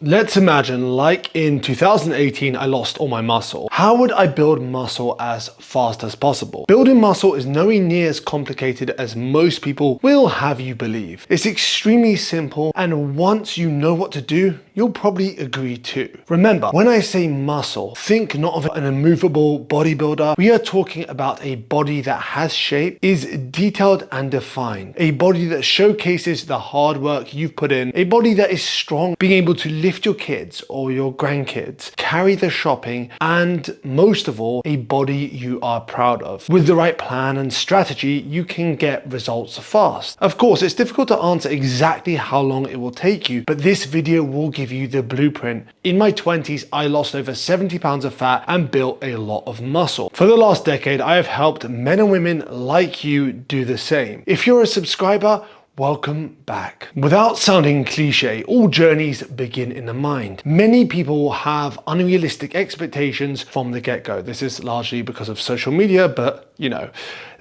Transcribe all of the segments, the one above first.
Let's imagine, like in 2018, I lost all my muscle. How would I build muscle as fast as possible? Building muscle is nowhere near as complicated as most people will have you believe. It's extremely simple, and once you know what to do, you'll probably agree too. Remember, when I say muscle, think not of an immovable bodybuilder. We are talking about a body that has shape, is detailed and defined, a body that showcases the hard work you've put in, a body that is strong, being able to lift your kids or your grandkids, carry the shopping, and most of all, a body you are proud of. With the right plan and strategy, you can get results fast. Of course, it's difficult to answer exactly how long it will take you, but this video will give you the blueprint. In my 20s, I lost over 70 pounds of fat and built a lot of muscle. For the last decade, I have helped men and women like you do the same. If you're a subscriber, welcome back. Without sounding cliche, all journeys begin in the mind. Many people have unrealistic expectations from the get-go. This is largely because of social media, but you know.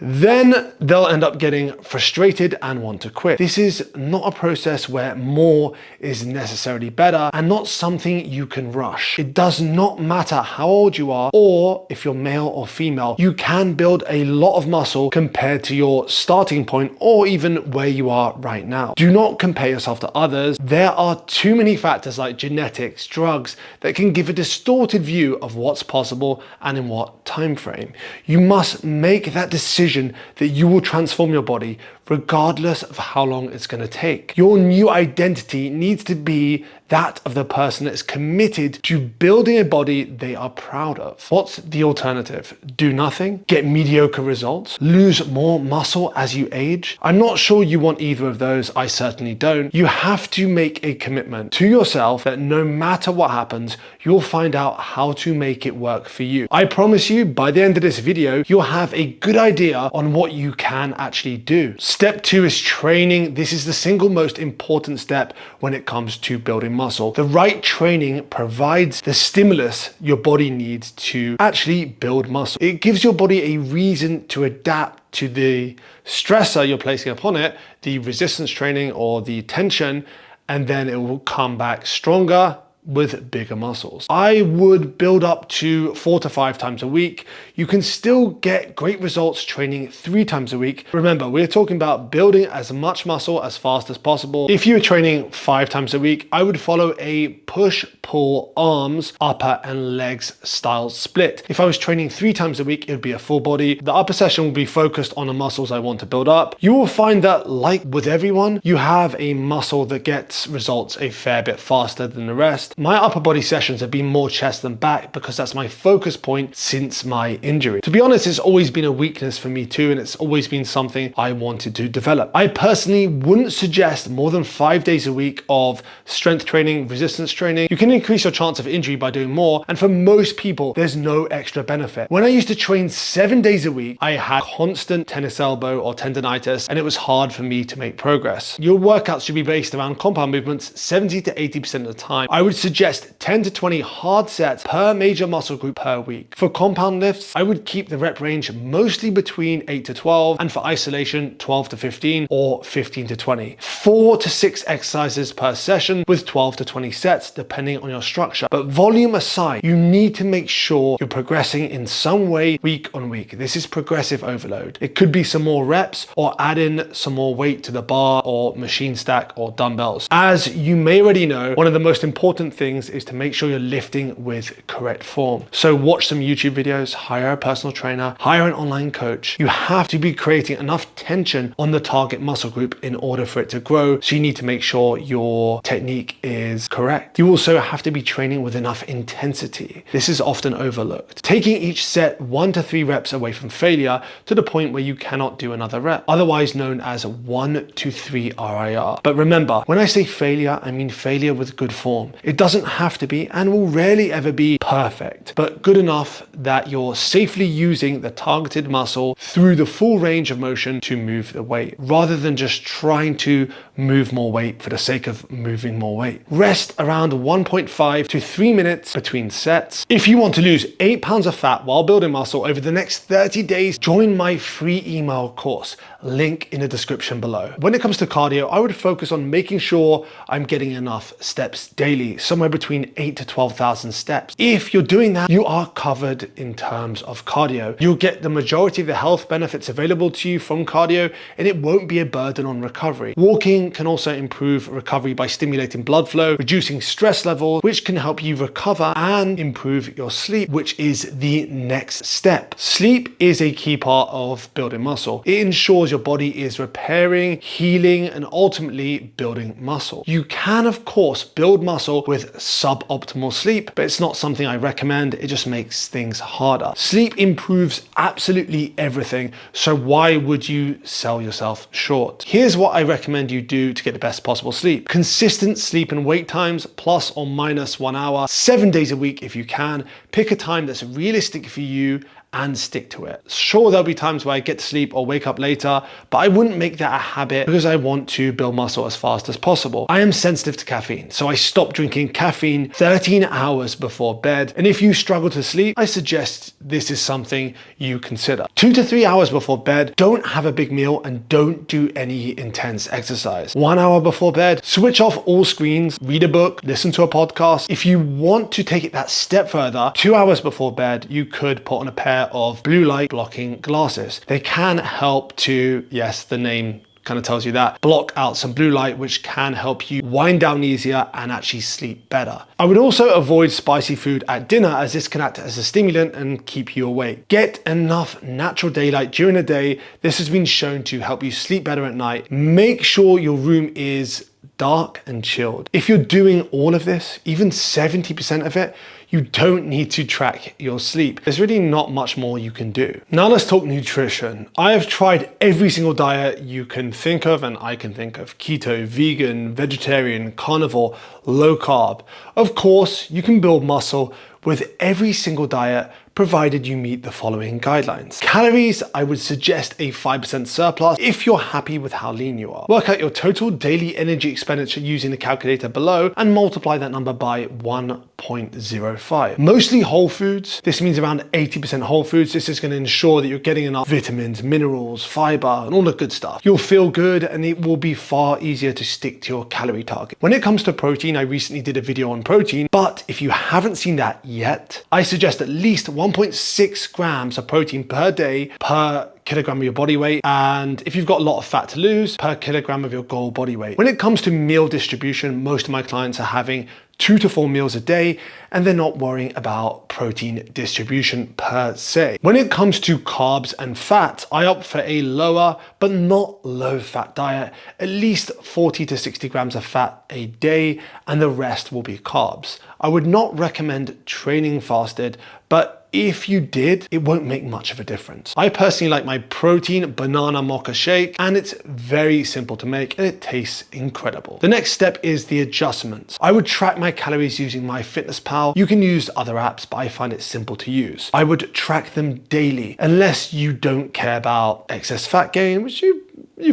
Then they'll end up getting frustrated and want to quit. This is not a process where more is necessarily better and not something you can rush. It does not matter how old you are or if you're male or female, you can build a lot of muscle compared to your starting point or even where you are right now. Do not compare yourself to others. There are too many factors like genetics, drugs that can give a distorted view of what's possible and in what time frame. You must make that decision that you will transform your body regardless of how long it's going to take. Your new identity needs to be that of the person that's committed to building a body they are proud of. What's the alternative? Do nothing? Get mediocre results? Lose more muscle as you age? I'm not sure you want either of those. I certainly don't. You have to make a commitment to yourself that no matter what happens, you'll find out how to make it work for you. I promise you, by the end of this video, you'll have a good idea on what you can actually do. Step 2 is training. This is the single most important step when it comes to building muscle. The right training provides the stimulus your body needs to actually build muscle. It gives your body a reason to adapt to the stressor you're placing upon it, the resistance training or the tension, and then it will come back stronger with bigger muscles. I would build up to 4 to 5 times a week. You can still get great results training 3 times a week. Remember, we're talking about building as much muscle as fast as possible. If you're training 5 times a week, I would follow a push-pull arms, upper and legs style split. If I was training 3 times a week, it would be a full body. The upper session will be focused on the muscles I want to build up. You will find that, like with everyone, you have a muscle that gets results a fair bit faster than the rest. My upper body sessions have been more chest than back because that's my focus point since my injury. To be honest, it's always been a weakness for me too, and it's always been something I wanted to develop. I personally wouldn't suggest more than 5 days a week of strength training, resistance training. You can increase your chance of injury by doing more, and for most people, there's no extra benefit. When I used to train 7 days a week, I had constant tennis elbow or tendonitis, and it was hard for me to make progress. Your workouts should be based around compound movements 70 to 80% of the time. I would suggest 10 to 20 hard sets per major muscle group per week. For compound lifts, I would keep the rep range mostly between 8 to 12, and for isolation, 12 to 15 or 15 to 20. 4 to 6 exercises per session with 12 to 20 sets, depending on your structure. But volume aside, you need to make sure you're progressing in some way week on week. This is progressive overload. It could be some more reps or add in some more weight to the bar or machine stack or dumbbells. As you may already know, one of the most important things is to make sure you're lifting with correct form. So watch some YouTube videos, hire a personal trainer, hire an online coach. You have to be creating enough tension on the target muscle group in order for it to grow. So you need to make sure your technique is correct. You also have to be training with enough intensity. This is often overlooked. Taking each set 1 to 3 reps away from failure to the point where you cannot do another rep, otherwise known as 1 to 3 RIR. But remember, when I say failure, I mean failure with good form. It doesn't have to be and will rarely ever be perfect, but good enough that you're safely using the targeted muscle through the full range of motion to move the weight, rather than just trying to move more weight for the sake of moving more weight. Rest around 1.5 to 3 minutes between sets. If you want to lose 8 pounds of fat while building muscle over the next 30 days, join my free email course, link in the description below. When it comes to cardio, I would focus on making sure I'm getting enough steps daily, somewhere between 8 to 12,000 steps. If you're doing that, you are covered in terms of cardio. You'll get the majority of the health benefits available to you from cardio, and it won't be a burden on recovery. Walking can also improve recovery by stimulating blood flow, reducing stress levels, which can help you recover and improve your sleep, which is the next step. Sleep is a key part of building muscle. It ensures your body is repairing, healing, and ultimately building muscle. You can, of course, build muscle with suboptimal sleep, but it's not something I recommend. It just makes things harder. Sleep improves absolutely everything, so why would you sell yourself short? Here's what I recommend you do to get the best possible sleep. Consistent sleep and wake times, plus or minus 1 hour, 7 days a week if you can. Pick a time that's realistic for you and stick to it. Sure, there'll be times where I get to sleep or wake up later, but I wouldn't make that a habit because I want to build muscle as fast as possible. I am sensitive to caffeine, so I stop drinking caffeine 13 hours before bed. And if you struggle to sleep, I suggest this is something you consider. 2 to 3 hours before bed, don't have a big meal and don't do any intense exercise. 1 hour before bed, switch off all screens, read a book, listen to a podcast. If you want to take it that step further, 2 hours before bed, you could put on a pair of blue light blocking glasses. They can help to, yes, the name kind of tells you that, block out some blue light, which can help you wind down easier and actually sleep better. I would also avoid spicy food at dinner, as this can act as a stimulant and keep you awake. Get enough natural daylight during the day. This has been shown to help you sleep better at night. Make sure your room is dark and chilled. If you're doing all of this, even 70% of it, you don't need to track your sleep. There's really not much more you can do. Now let's talk nutrition. I have tried every single diet you can think of, and I can think of: keto, vegan, vegetarian, carnivore, low carb. Of course, you can build muscle with every single diet, provided you meet the following guidelines. Calories, I would suggest a 5% surplus if you're happy with how lean you are. Work out your total daily energy expenditure using the calculator below and multiply that number by 1.05. Mostly whole foods. This means around 80% whole foods. This is going to ensure that you're getting enough vitamins, minerals, fiber, and all the good stuff. You'll feel good and it will be far easier to stick to your calorie target. When it comes to protein, I recently did a video on protein, but if you haven't seen that yet, I suggest at least 1.6 grams of protein per day per kilogram of your body weight, and if you've got a lot of fat to lose, per kilogram of your goal body weight. When it comes to meal distribution, most of my clients are having 2 to 4 meals a day, and they're not worrying about protein distribution per se. When it comes to carbs and fat, I opt for a lower but not low fat diet, at least 40 to 60 grams of fat a day, and the rest will be carbs. I would not recommend training fasted, but if you did, it won't make much of a difference. I personally like my protein banana mocha shake, and it's very simple to make and it tastes incredible. The next step is the adjustments. I would track my calories using MyFitnessPal. You can use other apps, but I find it simple to use. I would track them daily, unless you don't care about excess fat gain, which you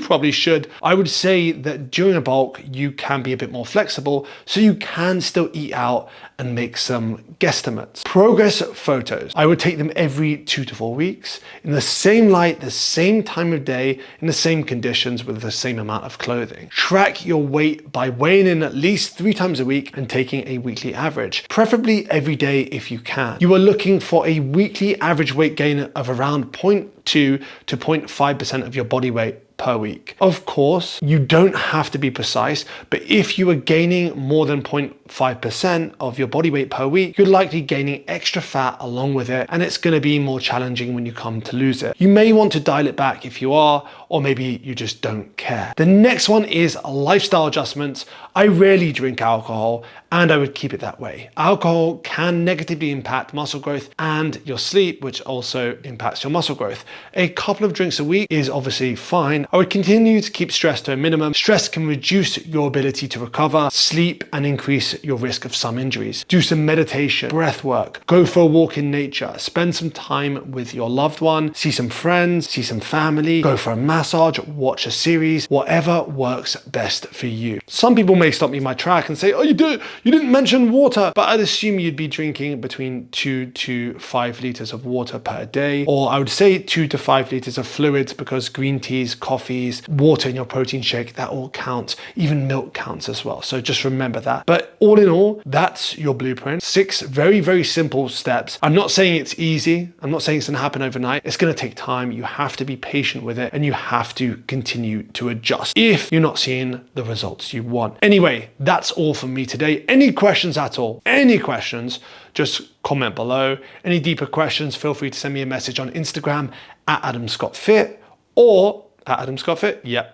probably should. I would say that during a bulk, you can be a bit more flexible, so you can still eat out and make some guesstimates. Progress photos. I would take them every 2 to 4 weeks, in the same light, the same time of day, in the same conditions, with the same amount of clothing. Track your weight by weighing in at least 3 times a week and taking a weekly average, preferably every day if you can. You are looking for a weekly average weight gain of around 0.2 to 0.5% of your body weight per week. Of course, you don't have to be precise, but if you are gaining more than 0.5% of your body weight per week, you're likely gaining extra fat along with it, and it's going to be more challenging when you come to lose it. You may want to dial it back if you are, or maybe you just don't care. The next one is lifestyle adjustments. I rarely drink alcohol, and I would keep it that way. Alcohol can negatively impact muscle growth and your sleep, which also impacts your muscle growth. A couple of drinks a week is obviously fine. I would continue to keep stress to a minimum. Stress can reduce your ability to recover, sleep, and increase reduce your risk of some injuries. Do some meditation, breath work, go for a walk in nature, spend some time with your loved one, see some friends, see some family, go for a massage, watch a series, whatever works best for you. Some people may stop me in my track and say, oh, you didn't mention water, but I'd assume you'd be drinking between 2 to 5 liters of water per day, or I would say 2 to 5 liters of fluids, because green teas, coffees, water in your protein shake, that all counts. Even milk counts as well. So just remember that. But all in all, that's your blueprint. 6 very, very simple steps. I'm not saying it's easy. I'm not saying it's going to happen overnight. It's going to take time. You have to be patient with it, and you have to continue to adjust if you're not seeing the results you want. Anyway, that's all from me today. Any questions at all? Any questions? Just comment below. Any deeper questions, feel free to send me a message on Instagram at AdamScottFit, or at AdamScottFit,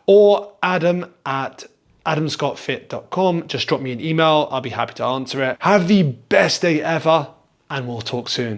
or adam@adamscottfit.com. Just drop me an email. I'll be happy to answer it. Have the best day ever, and we'll talk soon.